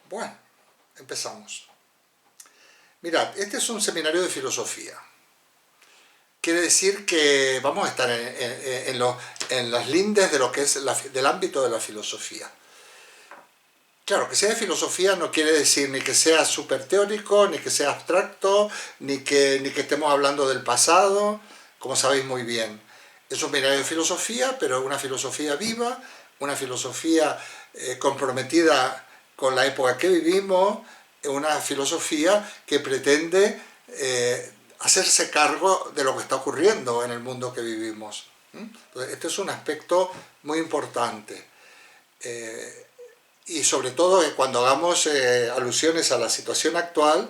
Bueno, empezamos. Mirad, este es un seminario de filosofía. Quiere decir que vamos a estar en las lindes de lo que es del ámbito de la filosofía. Claro, que sea de filosofía no quiere decir ni que sea súper teórico, ni que sea abstracto, ni que estemos hablando del pasado, como sabéis muy bien. Es un seminario de filosofía, pero una filosofía viva, una filosofía comprometida con la época que vivimos, una filosofía que pretende hacerse cargo de lo que está ocurriendo en el mundo que vivimos. Entonces, este es un aspecto muy importante. Y sobre todo cuando hagamos alusiones a la situación actual,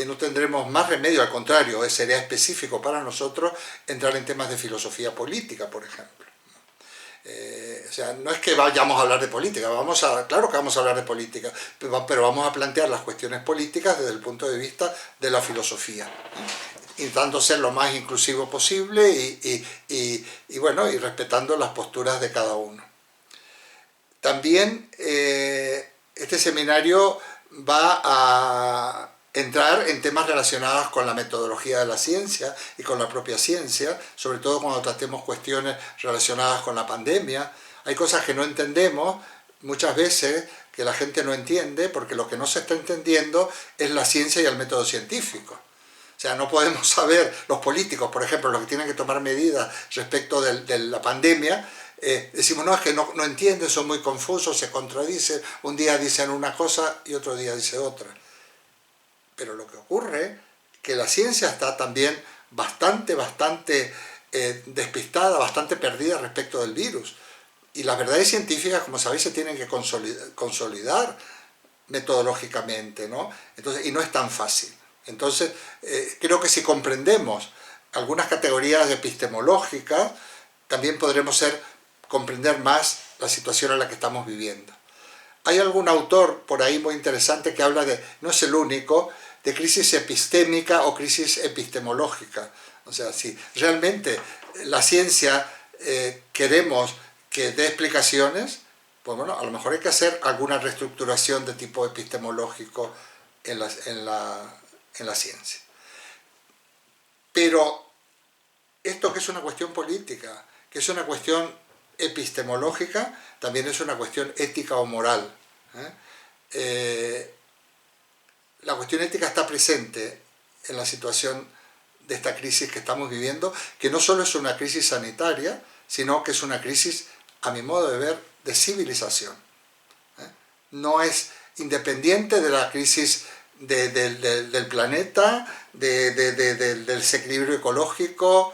no tendremos más remedio, al contrario, sería específico para nosotros entrar en temas de filosofía política, por ejemplo. O sea, no es que vayamos a hablar de política, claro que vamos a hablar de política, pero vamos a plantear las cuestiones políticas desde el punto de vista de la filosofía, intentando ser lo más inclusivo posible y bueno, y respetando las posturas de cada uno. También este seminario va a entrar en temas relacionados con la metodología de la ciencia y con la propia ciencia, sobre todo cuando tratemos cuestiones relacionadas con la pandemia. Hay cosas que no entendemos muchas veces, que la gente no entiende, porque lo que no se está entendiendo es la ciencia y el método científico. O sea, no podemos saber, los políticos, por ejemplo, los que tienen que tomar medidas respecto de la pandemia, decimos, no, es que no entienden, son muy confusos, se contradicen, un día dicen una cosa y otro día dice otra. Pero lo que ocurre es que la ciencia está también bastante despistada, bastante perdida respecto del virus. Y las verdades científicas, como sabéis, se tienen que consolidar metodológicamente, ¿no? Entonces, y no es tan fácil. Entonces, creo que si comprendemos algunas categorías epistemológicas, también podremos comprender más la situación en la que estamos viviendo. Hay algún autor por ahí muy interesante que habla de, no es el único, de crisis epistémica o crisis epistemológica. O sea, si realmente la ciencia queremos que dé explicaciones, pues bueno, a lo mejor hay que hacer alguna reestructuración de tipo epistemológico en la ciencia. Pero esto que es una cuestión política, que es una cuestión epistemológica, también es una cuestión ética o moral. La cuestión ética está presente en la situación de esta crisis que estamos viviendo, que no solo es una crisis sanitaria, sino que es una crisis, a mi modo de ver, de civilización. No es independiente de la crisis del planeta, del desequilibrio ecológico,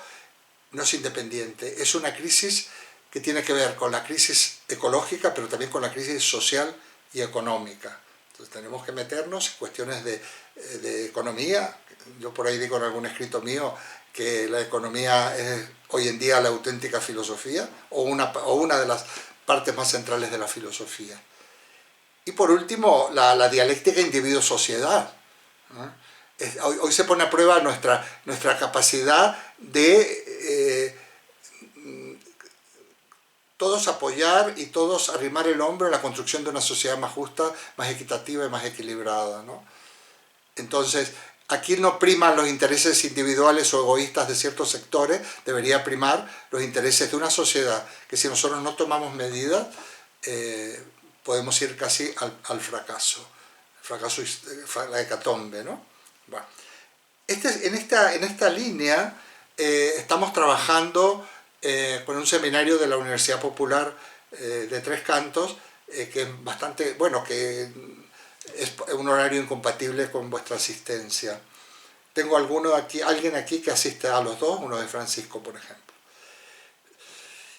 no es independiente. Es una crisis que tiene que ver con la crisis ecológica, pero también con la crisis social y económica. Entonces tenemos que meternos en cuestiones de economía. Yo por ahí digo en algún escrito mío que la economía es hoy en día la auténtica filosofía, o una de las partes más centrales de la filosofía. Y por último, la dialéctica individuo-sociedad. Hoy se pone a prueba nuestra capacidad de todos apoyar y todos arrimar el hombro en la construcción de una sociedad más justa, más equitativa y más equilibrada, ¿no? Entonces, aquí no priman los intereses individuales o egoístas de ciertos sectores, debería primar los intereses de una sociedad que, si nosotros no tomamos medidas, podemos ir casi al fracaso, la hecatombe, ¿no? Bueno, en esta línea estamos trabajando con un seminario de la Universidad Popular de Tres Cantos, que es bastante, bueno, que es un horario incompatible con vuestra asistencia. Tengo alguien aquí que asiste a los dos, uno de Francisco, por ejemplo.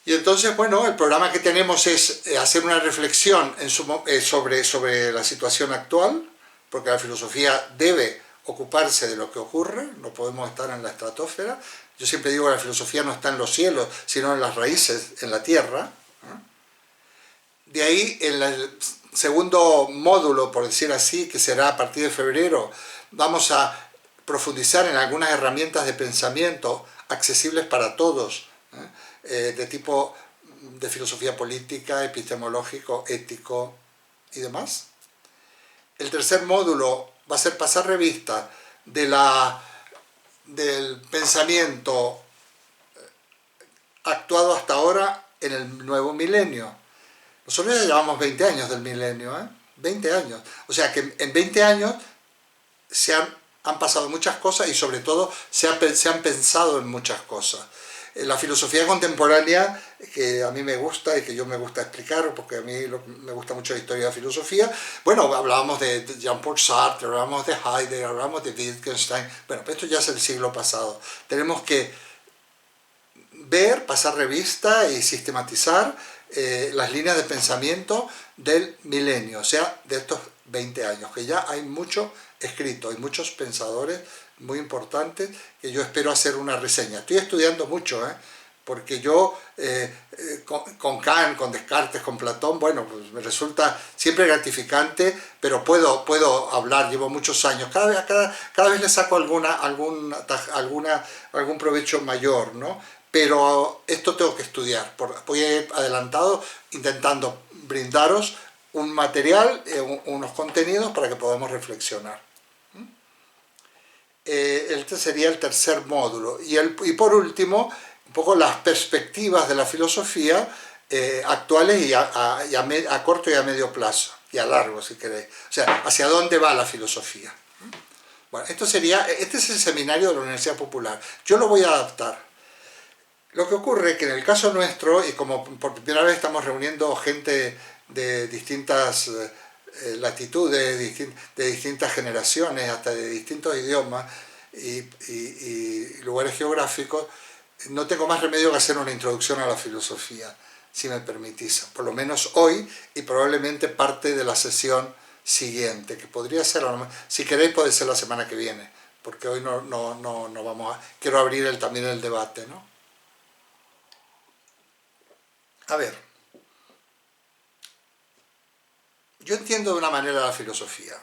Y entonces, bueno, el programa que tenemos es hacer una reflexión sobre la situación actual, porque la filosofía debe ocuparse de lo que ocurre, no podemos estar en la estratosfera. Yo siempre digo que la filosofía no está en los cielos, sino en las raíces, en la tierra. De ahí, en el segundo módulo, por decir así, que será a partir de febrero, vamos a profundizar en algunas herramientas de pensamiento accesibles para todos, de tipo de filosofía política, epistemológico, ético y demás. El tercer módulo va a ser pasar revista del pensamiento actuado hasta ahora en el nuevo milenio. Nosotros ya llevamos 20 años del milenio, 20 años. O sea que en 20 años han pasado muchas cosas y sobre todo se han pensado en muchas cosas. La filosofía contemporánea, que a mí me gusta y que yo me gusta explicar, porque a mí me gusta mucho la historia de la filosofía, bueno, hablábamos de Jean-Paul Sartre, hablábamos de Heidegger, hablábamos de Wittgenstein, bueno, pero esto ya es el siglo pasado. Tenemos que ver, pasar revista y sistematizar las líneas de pensamiento del milenio, o sea, de estos 20 años, que ya hay mucho escrito, hay muchos pensadores muy importantes que yo espero hacer una reseña. Estoy estudiando mucho, porque yo con Kant, con Descartes, con Platón, bueno, pues me resulta siempre gratificante, pero puedo hablar, llevo muchos años, cada vez le saco algún provecho mayor, ¿no? Pero esto tengo que estudiar, voy a ir adelantado intentando brindaros un material, unos contenidos para que podamos reflexionar. Este sería el tercer módulo. Y por último, un poco las perspectivas de la filosofía actuales y a corto y a medio plazo, y a largo si queréis. O sea, hacia dónde va la filosofía. Bueno, este es el seminario de la Universidad Popular. Yo lo voy a adaptar. Lo que ocurre es que en el caso nuestro, y como por primera vez estamos reuniendo gente de distintas latitudes, de distintas generaciones, hasta de distintos idiomas y lugares geográficos, no tengo más remedio que hacer una introducción a la filosofía, si me permitís, por lo menos hoy y probablemente parte de la sesión siguiente, que podría ser, si queréis puede ser la semana que viene, porque hoy no vamos a... Quiero abrir también el debate, ¿no? A ver, yo entiendo de una manera la filosofía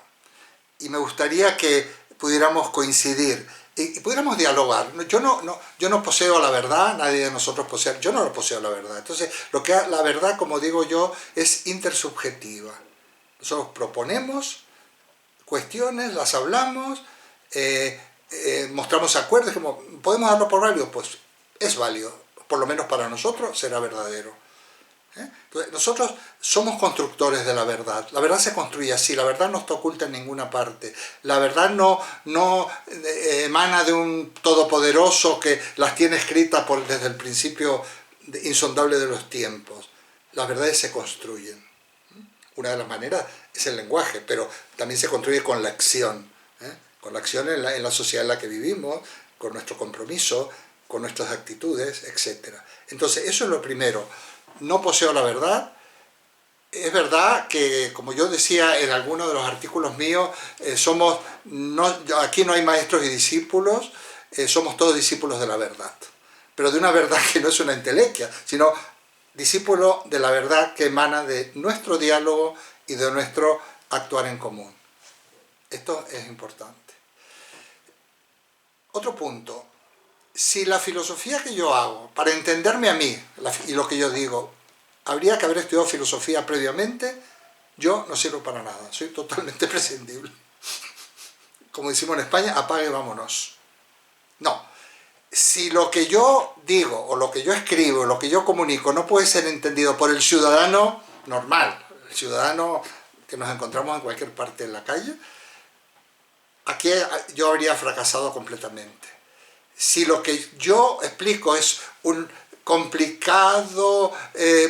y me gustaría que pudiéramos coincidir y pudiéramos dialogar. Yo no poseo la verdad, nadie de nosotros posee, yo no poseo la verdad. Entonces, la verdad, como digo yo, es intersubjetiva. Nosotros proponemos cuestiones, las hablamos, mostramos acuerdos, como podemos darlo por válido, pues es válido, por lo menos para nosotros será verdadero. Entonces, nosotros somos constructores de la verdad se construye así, la verdad no está oculta en ninguna parte, la verdad no emana de un todopoderoso que las tiene escritas desde el principio insondable de los tiempos, las verdades se construyen. Una de las maneras es el lenguaje, pero también se construye con la acción, con la acción en la sociedad en la que vivimos, con nuestro compromiso, con nuestras actitudes, etc. Entonces, eso es lo primero. No poseo la verdad. Es verdad que, como yo decía en algunos de los artículos míos, aquí no hay maestros y discípulos, somos todos discípulos de la verdad. Pero de una verdad que no es una entelequia, sino discípulo de la verdad que emana de nuestro diálogo y de nuestro actuar en común. Esto es importante. Otro punto. Si la filosofía que yo hago, para entenderme a mí y lo que yo digo, habría que haber estudiado filosofía previamente, yo no sirvo para nada, soy totalmente prescindible. Como decimos en España, apague y vámonos. No, si lo que yo digo, o lo que yo escribo, o lo que yo comunico, no puede ser entendido por el ciudadano normal, el ciudadano que nos encontramos en cualquier parte de la calle, aquí yo habría fracasado completamente. Si lo que yo explico es un complicado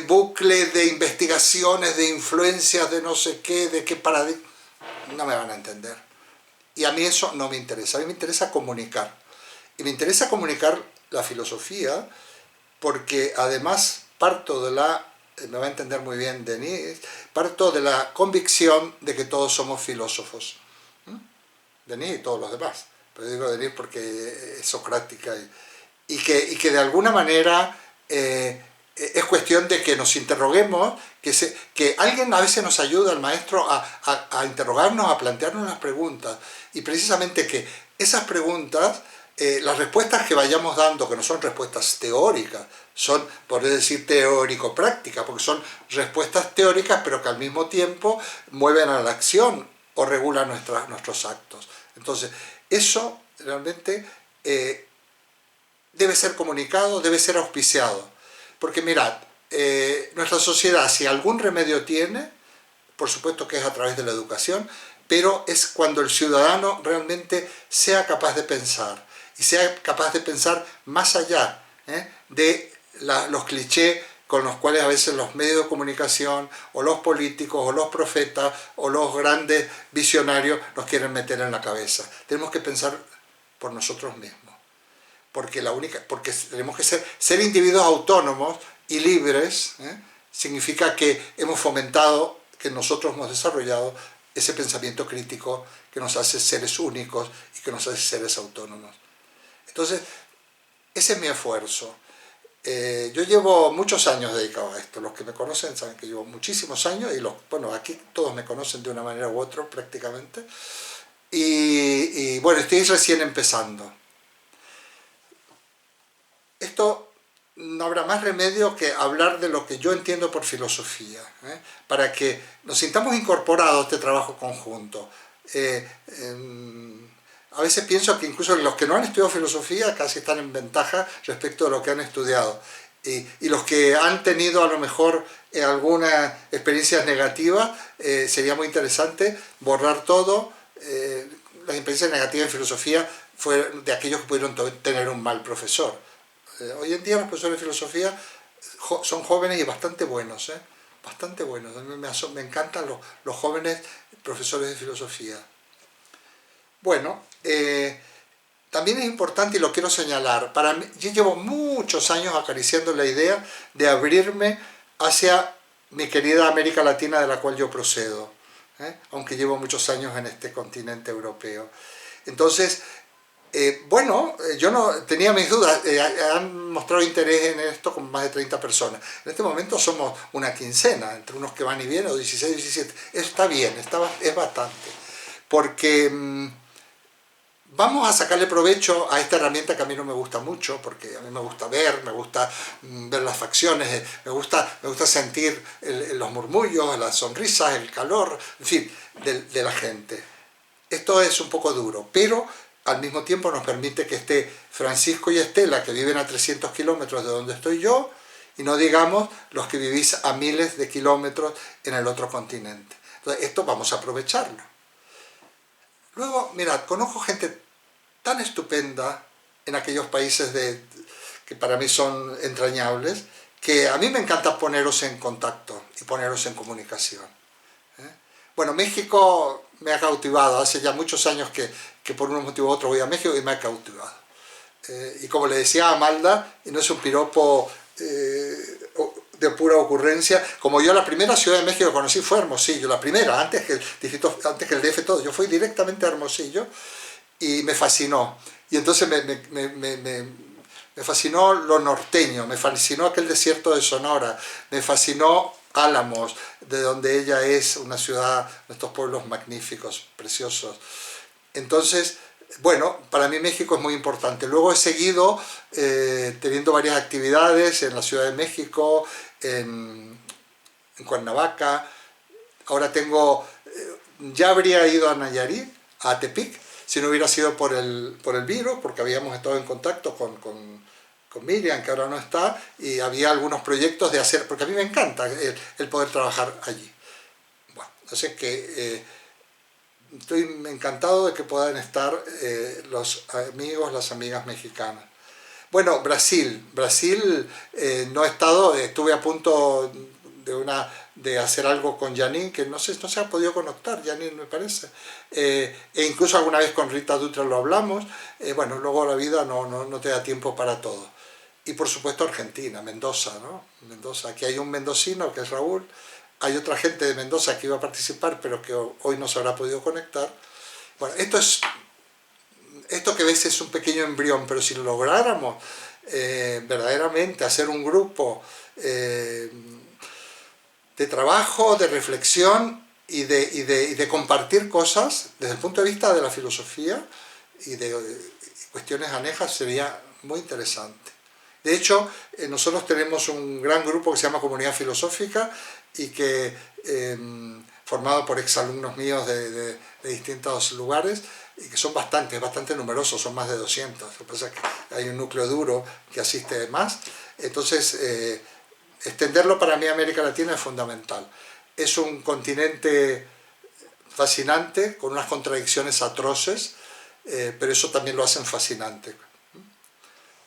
bucle de investigaciones, de influencias, de no sé qué, de qué paradigma, no me van a entender. Y a mí eso no me interesa, a mí me interesa comunicar. Y me interesa comunicar la filosofía porque además parto de me va a entender muy bien Denis, parto de la convicción de que todos somos filósofos. Denis y todos los demás. Pero digo Denis porque es socrática y que de alguna manera es cuestión de que nos interroguemos, que alguien a veces nos ayuda, el maestro, a interrogarnos, a plantearnos las preguntas, y precisamente que esas preguntas, las respuestas que vayamos dando, que no son respuestas teóricas, son, por decir, teórico-prácticas, porque son respuestas teóricas, pero que al mismo tiempo mueven a la acción, o regula nuestros actos. Entonces, eso realmente debe ser comunicado, debe ser auspiciado. Porque mirad, nuestra sociedad, si algún remedio tiene, por supuesto que es a través de la educación, pero es cuando el ciudadano realmente sea capaz de pensar, y sea capaz de pensar más allá de los clichés con los cuales a veces los medios de comunicación, o los políticos, o los profetas, o los grandes visionarios nos quieren meter en la cabeza. Tenemos que pensar por nosotros mismos, porque tenemos que ser individuos autónomos y libres, significa que hemos fomentado, que nosotros hemos desarrollado ese pensamiento crítico que nos hace seres únicos y que nos hace seres autónomos. Entonces, ese es mi esfuerzo. Yo llevo muchos años dedicado a esto. Los que me conocen saben que llevo muchísimos años, y bueno, aquí todos me conocen de una manera u otra prácticamente. Y bueno, estoy recién empezando. Esto no habrá más remedio que hablar de lo que yo entiendo por filosofía, para que nos sintamos incorporados a este trabajo conjunto. A veces pienso que incluso los que no han estudiado filosofía casi están en ventaja respecto de lo que han estudiado. Y los que han tenido a lo mejor algunas experiencias negativas, sería muy interesante borrar todo. Las experiencias negativas en filosofía fueron de aquellos que pudieron tener un mal profesor. Hoy en día los profesores de filosofía son jóvenes y bastante buenos, bastante buenos. A mí me encantan los jóvenes profesores de filosofía. Bueno, también es importante, y lo quiero señalar, yo llevo muchos años acariciando la idea de abrirme hacia mi querida América Latina, de la cual yo procedo, aunque llevo muchos años en este continente europeo. Entonces, bueno, yo no tenía mis dudas, han mostrado interés en esto con más de 30 personas. En este momento somos una quincena, entre unos que van y vienen, o 16, 17. Eso está bien, es bastante. Porque vamos a sacarle provecho a esta herramienta que a mí no me gusta mucho, porque a mí me gusta ver las facciones, me gusta sentir los murmullos, las sonrisas, el calor, en fin, de la gente. Esto es un poco duro, pero al mismo tiempo nos permite que esté Francisco y Estela, que viven a 300 kilómetros de donde estoy yo, y no digamos los que vivís a miles de kilómetros en el otro continente. Entonces, esto vamos a aprovecharlo. Luego, mirad, conozco gente tan estupenda en aquellos países que para mí son entrañables, que a mí me encanta poneros en contacto y poneros en comunicación. Bueno, México me ha cautivado. Hace ya muchos años que por un motivo u otro voy a México y me ha cautivado. Y como le decía a Amalda, y no es un piropo de pura ocurrencia, como yo la primera ciudad de México que conocí fue Hermosillo, la primera, antes que el DF todo. Yo fui directamente a Hermosillo y me fascinó. Y entonces me fascinó lo norteño, me fascinó aquel desierto de Sonora, me fascinó Álamos, de donde ella es una ciudad, estos pueblos magníficos, preciosos. Entonces, bueno, para mí México es muy importante. Luego he seguido teniendo varias actividades en la Ciudad de México, en Cuernavaca. Ahora ya habría ido a Nayarit, a Tepic, si no hubiera sido por el virus, porque habíamos estado en contacto con Miriam, que ahora no está, y había algunos proyectos de hacer, porque a mí me encanta el poder trabajar allí. Bueno, así que estoy encantado de que puedan estar los amigos, las amigas mexicanas. Bueno, Brasil no he estado, estuve a punto de hacer algo con Janine, que no se ha podido conectar, Janine me parece, e incluso alguna vez con Rita Dutra lo hablamos. Bueno, luego la vida no te da tiempo para todo. Y por supuesto Argentina, Mendoza, ¿no? Mendoza, aquí hay un mendocino que es Raúl, hay otra gente de Mendoza que iba a participar, pero que hoy no se habrá podido conectar. Bueno, esto que ves es un pequeño embrión, pero si lo lográramos verdaderamente hacer un grupo de trabajo, de reflexión y de compartir cosas desde el punto de vista de la filosofía y de cuestiones anejas, sería muy interesante. De hecho, nosotros tenemos un gran grupo que se llama Comunidad Filosófica y que formado por exalumnos míos de distintos lugares, y que son bastante numerosos, son más de 200. Lo que pasa es que hay un núcleo duro que asiste más. Entonces, extenderlo para mí a América Latina es fundamental. Es un continente fascinante, con unas contradicciones atroces, pero eso también lo hacen fascinante.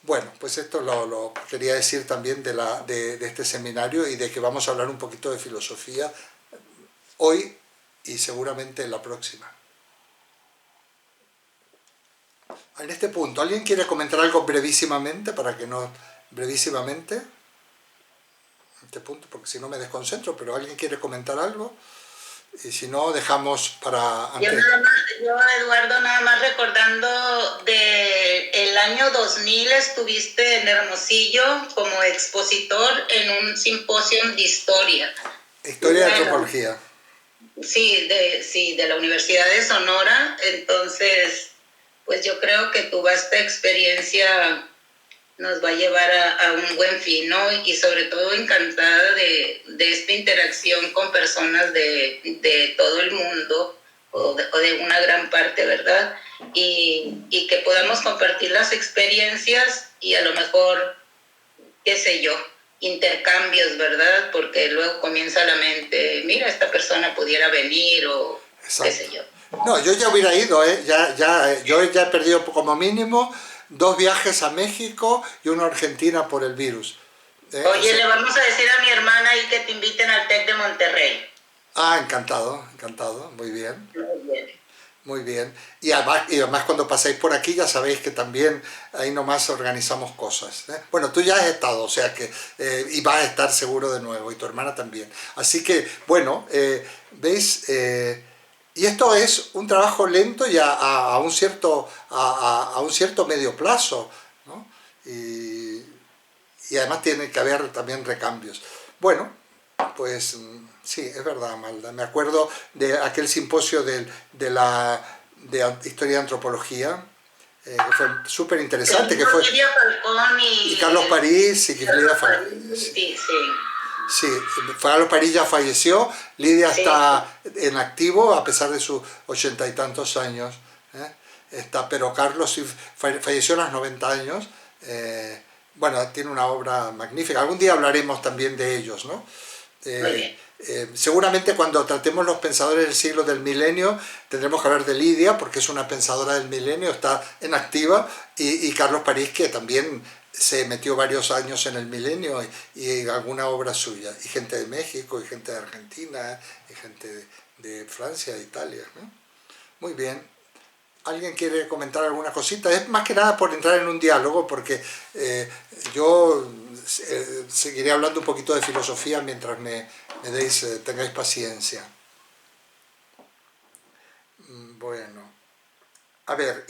Bueno, pues esto lo quería decir también de este seminario, y de que vamos a hablar un poquito de filosofía hoy y seguramente en la próxima. En este punto, ¿alguien quiere comentar algo brevísimamente? Para que no... brevísimamente. En este punto, porque si no me desconcentro, pero ¿alguien quiere comentar algo? Y si no, dejamos para... Yo, Eduardo, nada más recordando el año 2000 estuviste en Hermosillo como expositor en un simposio de historia. Historia de antropología. Sí, de la Universidad de Sonora. Entonces, pues yo creo que tu vasta experiencia nos va a llevar a un buen fin, ¿no? Y sobre todo encantada de esta interacción con personas de todo el mundo, o de una gran parte, ¿verdad? Y que podamos compartir las experiencias y a lo mejor, qué sé yo, intercambios, ¿verdad? Porque luego comienza la mente, mira, esta persona pudiera venir, o exacto, qué sé yo. No, yo ya hubiera ido, yo ya he perdido como mínimo 2 viajes a México y uno a Argentina por el virus. Oye, o sea, le vamos a decir a mi hermana ahí que te inviten al TEC de Monterrey. Ah, encantado, encantado, muy bien. Muy bien. Muy bien. Y además cuando pasáis por aquí ya sabéis que también ahí nomás organizamos cosas. Bueno, tú ya has estado, o sea que... y vas a estar seguro de nuevo, y tu hermana también. Así que, bueno, ¿veis? Y esto es un trabajo lento y a un cierto medio plazo, ¿no? Y además tiene que haber también recambios. Bueno, pues sí, es verdad, Amalda. Me acuerdo de aquel simposio de historia de antropología, que fue súper interesante, que fue... y Carlos París y Lidia Falcón. Sí. Sí, Carlos París ya falleció, Lidia está en activo a pesar de sus 80 y tantos años. Pero Carlos sí falleció a los 90 años. Bueno, tiene una obra magnífica. Algún día hablaremos también de ellos, ¿no? Seguramente cuando tratemos los pensadores del siglo del milenio tendremos que hablar de Lidia, porque es una pensadora del milenio, está en activa, y Carlos París, que también se metió varios años en el milenio, y alguna obra suya, y gente de México, y gente de Argentina, y gente de Francia, de Italia, ¿no? Muy bien. ¿Alguien quiere comentar alguna cosita? Es más que nada por entrar en un diálogo, porque yo seguiré hablando un poquito de filosofía mientras tengáis paciencia. Bueno, a ver,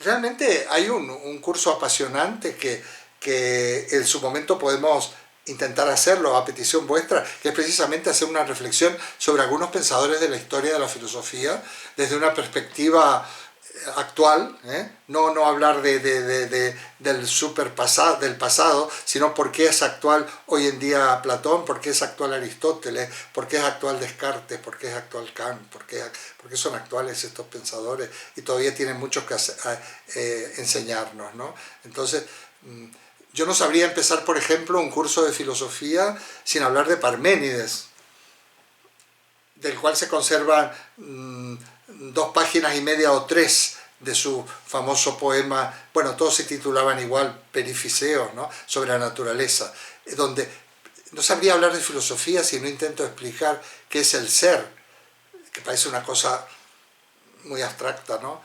realmente hay un curso apasionante que en su momento podemos intentar hacerlo a petición vuestra, que es precisamente hacer una reflexión sobre algunos pensadores de la historia de la filosofía desde una perspectiva actual, no hablar del del pasado, sino por qué es actual hoy en día Platón, por qué es actual Aristóteles, por qué es actual Descartes, por qué es actual Kant, por qué son actuales estos pensadores, y todavía tienen mucho que enseñarnos, ¿no? Entonces, yo no sabría empezar, por ejemplo, un curso de filosofía sin hablar de Parménides, del cual se conservan 2 páginas y media o 3 de su famoso poema, bueno, todos se titulaban igual, Perifiseos, ¿no?, sobre la naturaleza, donde no sabría hablar de filosofía si no intento explicar qué es el ser, que parece una cosa muy abstracta, ¿no?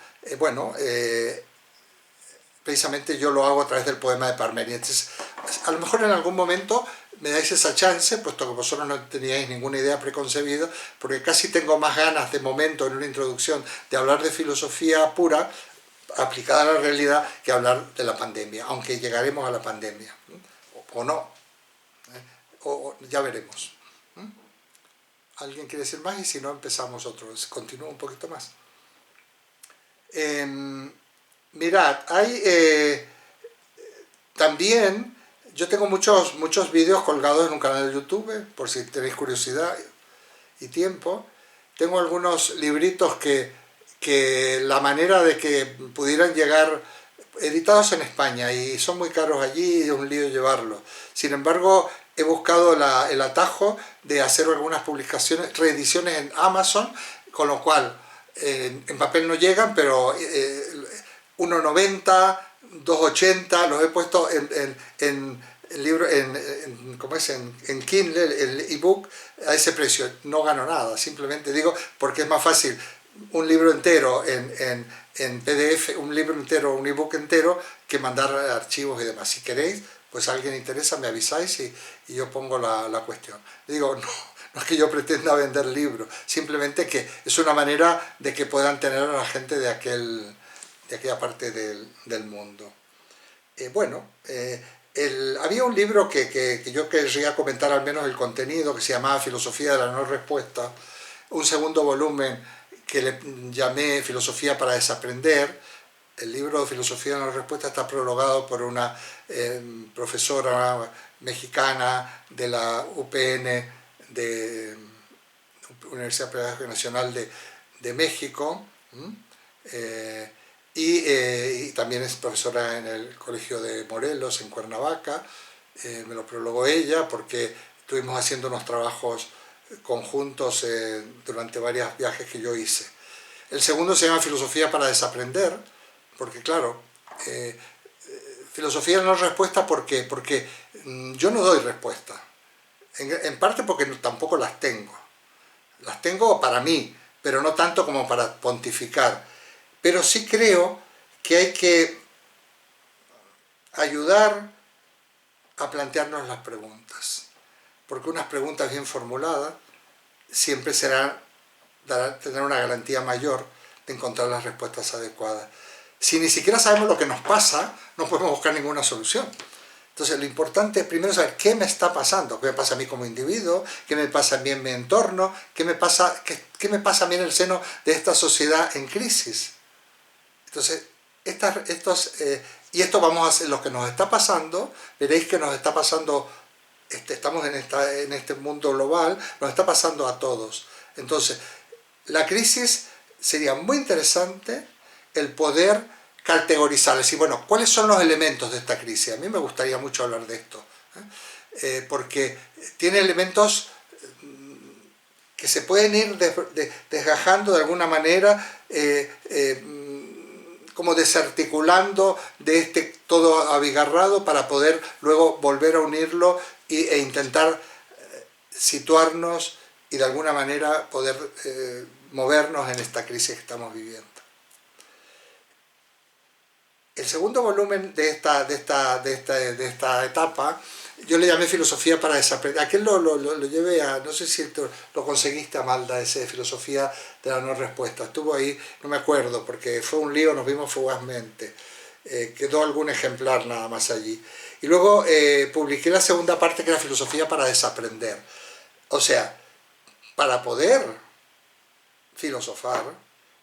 Precisamente yo lo hago a través del poema de Parménides. A lo mejor en algún momento me dais esa chance, puesto que vosotros no teníais ninguna idea preconcebida, porque casi tengo más ganas de momento en una introducción de hablar de filosofía pura, aplicada a la realidad, que hablar de la pandemia, aunque llegaremos a la pandemia, o no, o ya veremos. ¿Alguien quiere decir más? Y si no, empezamos otros. Continúo un poquito más. Mirad, hay también, Yo tengo muchos vídeos colgados en un canal de YouTube, por si tenéis curiosidad y tiempo. Tengo algunos libritos que la manera de que pudieran llegar, editados en España, y son muy caros allí y es un lío llevarlos. Sin embargo, he buscado el atajo de hacer algunas publicaciones, reediciones en Amazon, con lo cual en papel no llegan, pero 1,90, 2,80, los he puesto en libro, ¿cómo es? En Kindle, el ebook, a ese precio. No gano nada, simplemente digo porque es más fácil un libro entero en PDF, un libro entero, un ebook entero, que mandar archivos y demás. Si queréis, pues a alguien interesa, me avisáis y yo pongo la cuestión. Digo, no es que yo pretenda vender libros, simplemente que es una manera de que puedan tener a la gente de aquella parte del mundo. Había un libro que yo querría comentar al menos el contenido, que se llamaba Filosofía de la no respuesta, un segundo volumen que le llamé Filosofía para desaprender. El libro de Filosofía de la no respuesta está prologado por una profesora mexicana de la UPN, de Universidad Pedagógica Nacional de México, y también es profesora en el Colegio de Morelos, en Cuernavaca. Me lo prologó ella porque estuvimos haciendo unos trabajos conjuntos durante varios viajes que yo hice. El segundo se llama Filosofía para desaprender, porque claro, filosofía no respuesta, ¿por qué? Porque yo no doy respuesta, en parte porque tampoco las tengo. Las tengo para mí, pero no tanto como para pontificar. Pero sí creo que hay que ayudar a plantearnos las preguntas, porque unas preguntas bien formuladas siempre tendrán una garantía mayor de encontrar las respuestas adecuadas. Si ni siquiera sabemos lo que nos pasa, no podemos buscar ninguna solución. Entonces lo importante es primero saber qué me está pasando, qué me pasa a mí como individuo, qué me pasa a mí en mi entorno, qué me pasa a mí en el seno de esta sociedad en crisis. Entonces, y esto vamos a hacer lo que nos está pasando. Veréis que nos está pasando, estamos en este mundo global, nos está pasando a todos. Entonces, la crisis sería muy interesante el poder categorizar, decir, bueno, ¿cuáles son los elementos de esta crisis? A mí me gustaría mucho hablar de esto, porque tiene elementos que se pueden ir desgajando de alguna manera, como desarticulando de este todo abigarrado, para poder luego volver a unirlo e intentar situarnos y de alguna manera poder movernos en esta crisis que estamos viviendo. El segundo volumen de esta etapa yo le llamé Filosofía para desaprender. Aquel lo llevé a, no sé si lo conseguiste, Amalda, ese de Filosofía de la no respuesta. Estuvo ahí, no me acuerdo, porque fue un lío, nos vimos fugazmente. Quedó algún ejemplar nada más allí. Y luego publiqué la segunda parte, que era Filosofía para desaprender. O sea, para poder filosofar,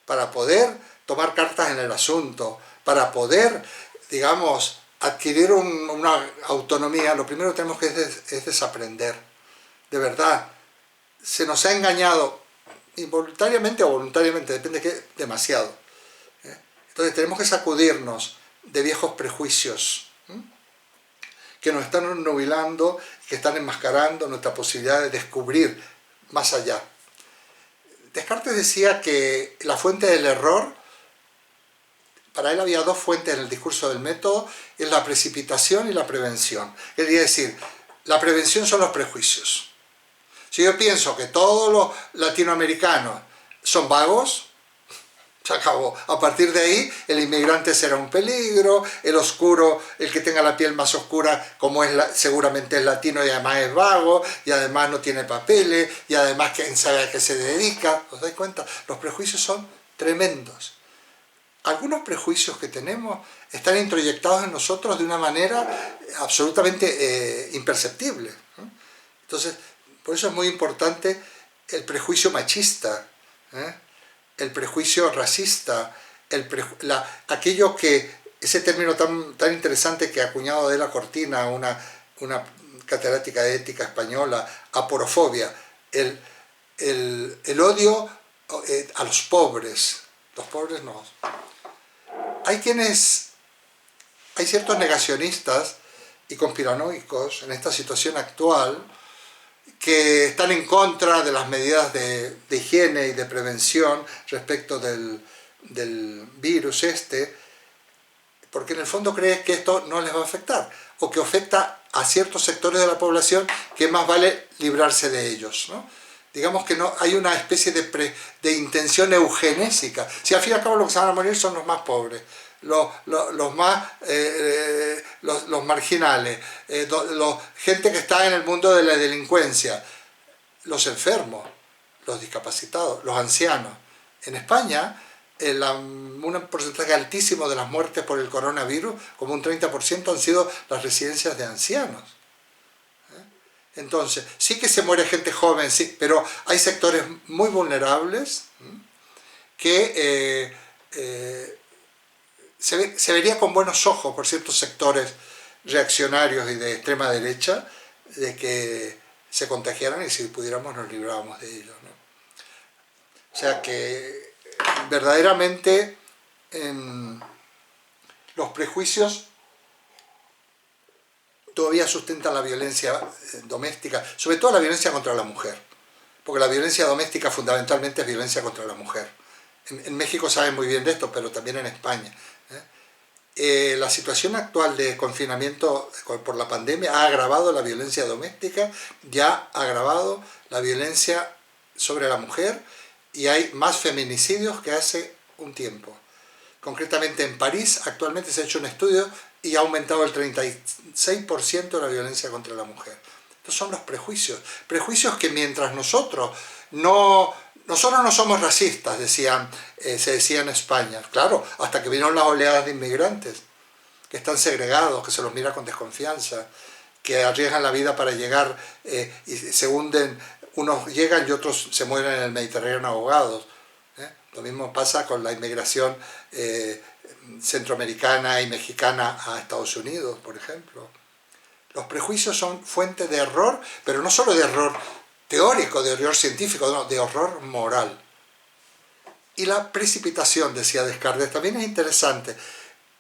para poder tomar cartas en el asunto, para poder, digamos, adquirir una autonomía, lo primero que tenemos que es desaprender. De verdad, se nos ha engañado, involuntariamente o voluntariamente, depende de qué, demasiado. Entonces tenemos que sacudirnos de viejos prejuicios que nos están nubilando, que están enmascarando nuestra posibilidad de descubrir más allá. Descartes decía que la fuente del error, para él había dos fuentes en el discurso del método, es la precipitación y la prevención. Quería decir, la prevención son los prejuicios. Si yo pienso que todos los latinoamericanos son vagos, se acabó. A partir de ahí, el inmigrante será un peligro, el oscuro, el que tenga la piel más oscura, como seguramente es latino y además es vago, y además no tiene papeles, y además quién sabe a qué se dedica. ¿Os dais cuenta? Los prejuicios son tremendos. Algunos prejuicios que tenemos están introyectados en nosotros de una manera absolutamente imperceptible, ¿no? Entonces, por eso es muy importante el prejuicio machista, el prejuicio racista, aquello que, ese término tan interesante que ha acuñado Adela Cortina, una una catedrática de ética española, aporofobia, el odio a los pobres no. Hay ciertos negacionistas y conspiranoicos en esta situación actual que están en contra de las medidas de higiene y de prevención respecto del virus porque en el fondo creen que esto no les va a afectar, o que afecta a ciertos sectores de la población que más vale librarse de ellos, ¿no? Digamos que no hay una especie de intención eugenésica. Si al fin y al cabo los que se van a morir son los más pobres, los marginales, gente que está en el mundo de la delincuencia, los enfermos, los discapacitados, los ancianos. En España, un porcentaje altísimo de las muertes por el coronavirus, como un 30%, han sido las residencias de ancianos. Entonces, sí que se muere gente joven, sí, pero hay sectores muy vulnerables que se vería con buenos ojos por ciertos sectores reaccionarios y de extrema derecha de que se contagiaran, y si pudiéramos nos librábamos de ellos, ¿no? O sea que verdaderamente los prejuicios todavía sustentan la violencia doméstica, sobre todo la violencia contra la mujer, porque la violencia doméstica fundamentalmente es violencia contra la mujer. En México saben muy bien de esto, pero también en España. La situación actual de confinamiento por la pandemia ha agravado la violencia doméstica, ya ha agravado la violencia sobre la mujer, y hay más feminicidios que hace un tiempo. Concretamente en París actualmente se ha hecho un estudio y ha aumentado el 36% la violencia contra la mujer. Estos son los prejuicios. Prejuicios que mientras nosotros no somos racistas, se decía en España. Claro, hasta que vinieron las oleadas de inmigrantes, que están segregados, que se los mira con desconfianza, que arriesgan la vida para llegar y se hunden. Unos llegan y otros se mueren en el Mediterráneo ahogados. Lo mismo pasa con la inmigración centroamericana y mexicana a Estados Unidos, por ejemplo. Los prejuicios son fuente de error, pero no solo de error teórico, de error científico, no, de error moral. Y la precipitación, decía Descartes, también es interesante.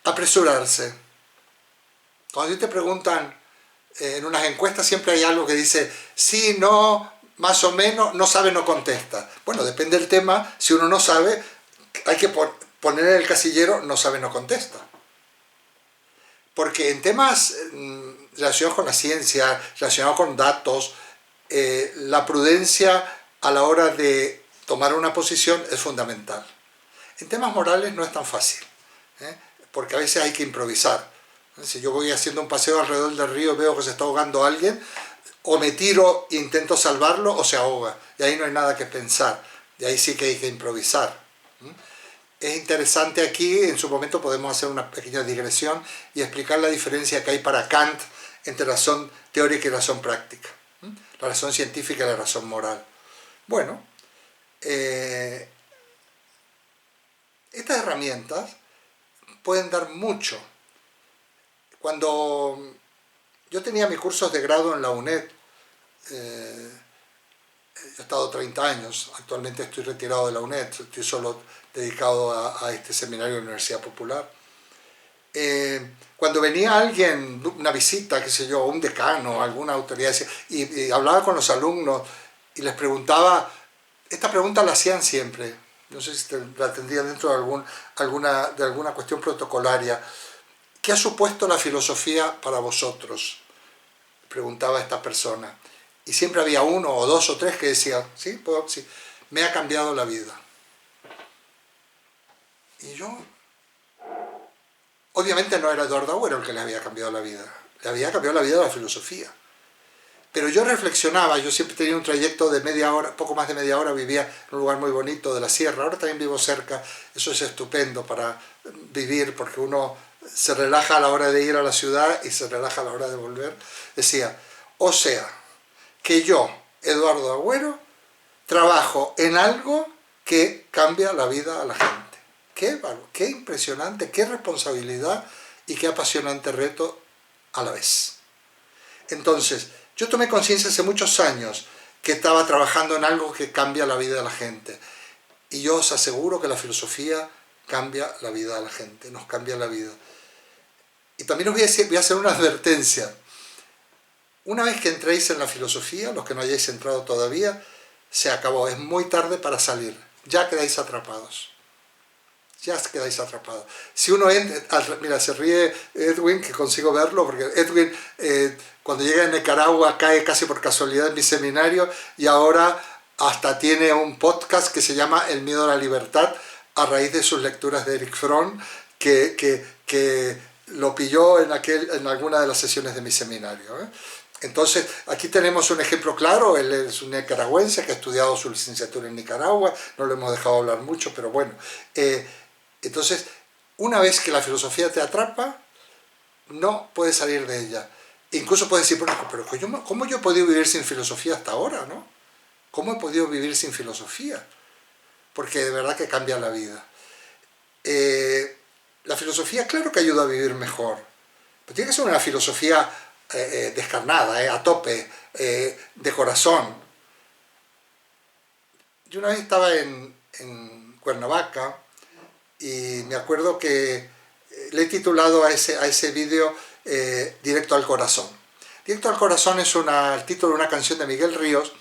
Apresurarse. Cuando te preguntan en unas encuestas, siempre hay algo que dice sí, no, más o menos, no sabe, no contesta. Bueno, depende del tema. Si uno no sabe, hay que poner en el casillero no sabe, no contesta. Porque en temas relacionados con la ciencia, relacionados con datos, la prudencia a la hora de tomar una posición es fundamental. En temas morales no es tan fácil, porque a veces hay que improvisar. Si yo voy haciendo un paseo alrededor del río y veo que se está ahogando alguien, o me tiro e intento salvarlo, o se ahoga. Y ahí no hay nada que pensar. Y ahí sí que hay que improvisar. Es interesante aquí, en su momento podemos hacer una pequeña digresión y explicar la diferencia que hay para Kant entre razón teórica y razón práctica. La razón científica y la razón moral. Bueno, estas herramientas pueden dar mucho. Cuando yo tenía mis cursos de grado en la UNED, yo he estado 30 años, actualmente estoy retirado de la UNED, estoy solo dedicado a este seminario de la Universidad Popular. Cuando venía alguien, una visita, qué sé yo, un decano, alguna autoridad, y hablaba con los alumnos y les preguntaba, esta pregunta la hacían siempre, no sé si la tendría dentro de alguna cuestión protocolaria. ¿Qué ha supuesto la filosofía para vosotros?, preguntaba esta persona. Y siempre había uno o dos o tres que decían, sí, sí, me ha cambiado la vida. Y yo, obviamente no era Eduardo Agüero el que le había cambiado la vida, le había cambiado la vida de la filosofía. Pero yo reflexionaba, yo siempre tenía un trayecto de media hora, poco más de media hora, vivía en un lugar muy bonito de la sierra, ahora también vivo cerca, eso es estupendo para vivir porque uno se relaja a la hora de ir a la ciudad y se relaja a la hora de volver. Decía, o sea, que yo, Eduardo Agüero, trabajo en algo que cambia la vida a la gente. Qué impresionante, qué responsabilidad y qué apasionante reto a la vez. Entonces, yo tomé conciencia hace muchos años que estaba trabajando en algo que cambia la vida de la gente. Y yo os aseguro que la filosofía cambia la vida de la gente, nos cambia la vida. Y también os voy a hacer una advertencia. Una vez que entréis en la filosofía, los que no hayáis entrado todavía, se acabó, es muy tarde para salir, ya quedáis atrapados. Ya quedáis atrapados. Si uno entra, mira, se ríe Edwin, que consigo verlo, porque Edwin cuando llega a Nicaragua cae casi por casualidad en mi seminario y ahora hasta tiene un podcast que se llama El miedo a la libertad, a raíz de sus lecturas de Erich Fromm, que lo pilló en alguna de las sesiones de mi seminario. Entonces, aquí tenemos un ejemplo claro. Él es un nicaragüense que ha estudiado su licenciatura en Nicaragua, no lo hemos dejado hablar mucho, pero bueno. Entonces, una vez que la filosofía te atrapa, no puedes salir de ella. Incluso puedes decir, bueno, pero ¿cómo yo he podido vivir sin filosofía hasta ahora, no? ¿Cómo he podido vivir sin filosofía? Porque de verdad que cambia la vida. La filosofía, claro que ayuda a vivir mejor, pero tiene que ser una filosofía descarnada, a tope, de corazón. Yo una vez estaba en Cuernavaca y me acuerdo que le he titulado a ese vídeo Directo al Corazón. Directo al Corazón es el título de una canción de Miguel Ríos,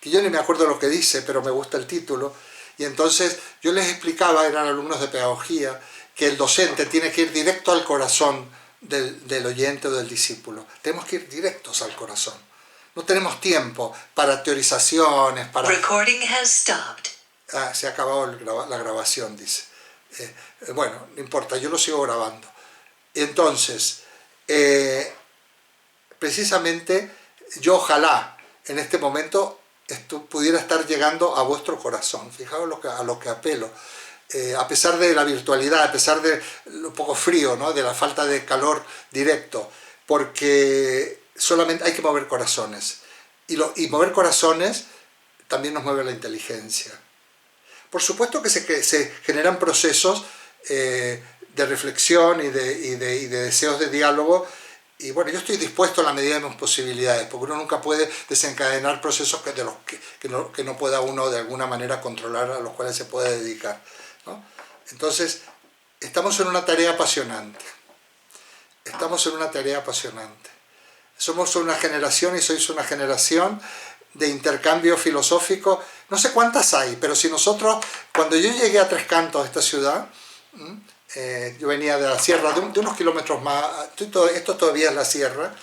que yo ni me acuerdo lo que dice, pero me gusta el título. Y entonces yo les explicaba, eran alumnos de pedagogía, que el docente tiene que ir directo al corazón del oyente o del discípulo. Tenemos que ir directos al corazón. No tenemos tiempo para teorizaciones, para... Recording has stopped. Se ha acabado la grabación, dice. Bueno, no importa, yo lo sigo grabando. Entonces, precisamente, yo ojalá en este momento pudiera estar llegando a vuestro corazón. Fijaos a lo que apelo. A pesar de la virtualidad, a pesar de lo poco frío, ¿no? De la falta de calor directo, porque solamente hay que mover corazones. Y mover corazones también nos mueve la inteligencia. Por supuesto que se generan procesos de reflexión y de deseos de diálogo. Y bueno, yo estoy dispuesto a la medida de mis posibilidades, porque uno nunca puede desencadenar procesos que no pueda uno de alguna manera controlar, a los cuales se puede dedicar, ¿no? Entonces, estamos en una tarea apasionante. Estamos en una tarea apasionante. Somos una generación y sois una generación de intercambio filosófico. No sé cuántas hay, pero si nosotros, cuando yo llegué a Tres Cantos, a esta ciudad, yo venía de la sierra, de unos kilómetros más, esto todavía es la sierra,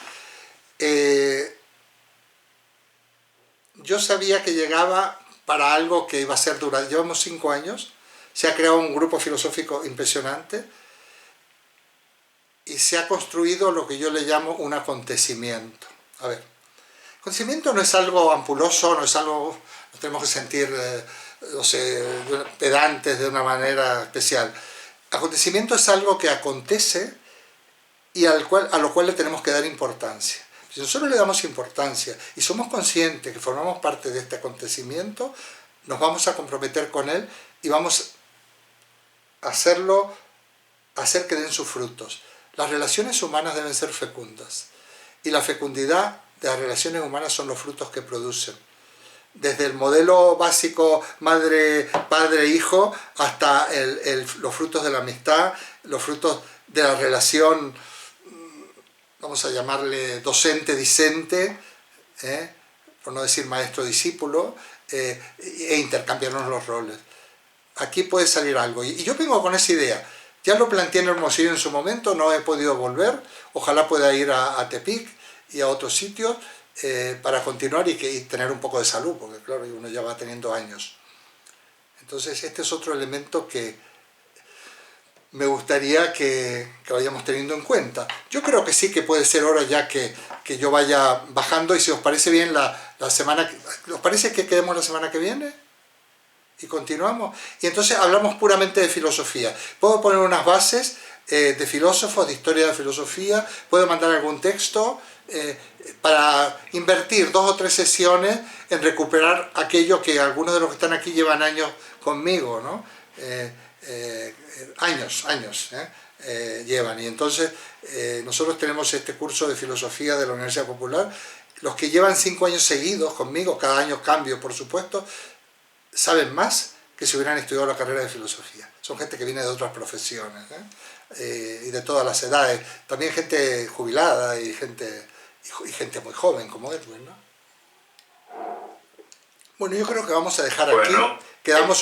yo sabía que llegaba para algo que iba a ser durante, llevamos 5 años, se ha creado un grupo filosófico impresionante y se ha construido lo que yo le llamo un acontecimiento. A ver, acontecimiento no es algo ampuloso, no es algo, nos tenemos que sentir, no sé, pedantes de una manera especial. Acontecimiento es algo que acontece y a lo cual le tenemos que dar importancia. Si nosotros le damos importancia y somos conscientes que formamos parte de este acontecimiento, nos vamos a comprometer con él y vamos a hacer que den sus frutos. Las relaciones humanas deben ser fecundas y la fecundidad de las relaciones humanas son los frutos que producen. Desde el modelo básico madre, padre, hijo, hasta los frutos de la amistad, los frutos de la relación, vamos a llamarle docente-discente, por no decir maestro-discípulo, e intercambiarnos los roles. Aquí puede salir algo. Y yo vengo con esa idea. Ya lo planteé en Hermosillo en su momento, no he podido volver. Ojalá pueda ir a Tepic y a otros sitios, para continuar y tener un poco de salud, porque claro, uno ya va teniendo años. Entonces este es otro elemento que me gustaría que vayamos teniendo en cuenta. Yo creo que sí que puede ser hora ya que yo vaya bajando, y si os parece bien ¿os parece que quedemos la semana que viene? Y continuamos. Y entonces hablamos puramente de filosofía. Puedo poner unas bases de filósofos, de historia de filosofía, puedo mandar algún texto, para invertir 2 o 3 sesiones en recuperar aquello que algunos de los que están aquí llevan años conmigo, ¿no? Años, llevan. Y entonces nosotros tenemos este curso de filosofía de la Universidad Popular. Los que llevan 5 años seguidos conmigo, cada año cambio por supuesto, saben más que si hubieran estudiado la carrera de filosofía. Son gente que viene de otras profesiones, y de todas las edades. También gente jubilada y gente muy joven como Edwin, ¿no? Bueno, yo creo que vamos a dejar aquí. Quedamos